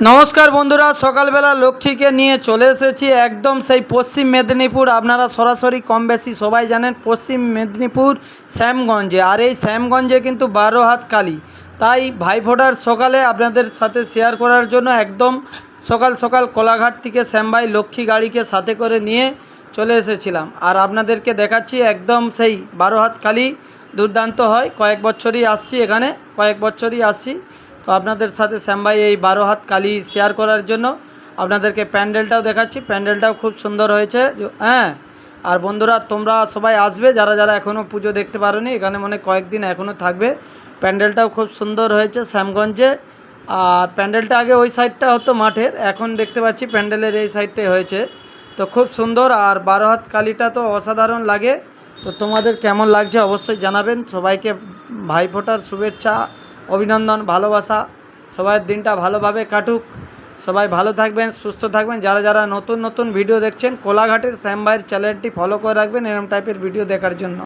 নমস্কার বন্ধুরা, সকালবেলা লক্ষ্মীকে নিয়ে চলে এসেছি একদম সেই পশ্চিম মেদিনীপুর। আপনারা সরাসরি কম বেশি সবাই জানেন পশ্চিম মেদিনীপুর শ্যামগঞ্জে। আর এই শ্যামগঞ্জে কিন্তু 12 হাত কালী। তাই ভাইফোঁটার সকালে আপনাদের সাথে শেয়ার করার জন্য একদম সকাল সকাল কোলাঘাট থেকে শ্যামভাই লক্ষ্মী গাড়িকে সাথে করে নিয়ে চলে এসেছিলাম। আর আপনাদেরকে দেখাচ্ছি একদম সেই 12 হাত কালী দুর্দান্ত হয়। কয়েক বছরই আসছি এখানে, কয়েক বছরই আসছি। তো আপনাদের সাথে শ্যামভাই এই 12 হাত কালী শেয়ার করার জন্য আপনাদেরকে প্যান্ডেলটাও দেখাচ্ছি। প্যান্ডেলটাও খুব সুন্দর হয়েছে। হ্যাঁ, আর বন্ধুরা তোমরা সবাই আসবে যারা যারা এখনও পুজো দেখতে পারোনি, এখানে মনে কয়েকদিন এখনও থাকবে। প্যান্ডেলটাও খুব সুন্দর হয়েছে শ্যামগঞ্জে। আর প্যান্ডেলটা আগে ওই সাইডটা হতো মাঠের, এখন দেখতে পাচ্ছি প্যান্ডেলের এই সাইডটাই হয়েছে। তো খুব সুন্দর। আর 12 হাত কালীটা তো অসাধারণ লাগে। তো তোমাদের কেমন লাগছে অবশ্যই জানাবেন। সবাইকে ভাইফোঁটার শুভেচ্ছা, অভিনন্দন, ভালোবাসা। সবার দিনটা ভালোভাবে কাটুক। সবাই ভালো থাকবেন, সুস্থ থাকবেন। যারা যারা নতুন নতুন ভিডিও দেখছেন, কোলাঘাটের শ্যামভাইয়ের চ্যানেলটি ফলো করে রাখবেন এরকম টাইপের ভিডিও দেখার জন্য।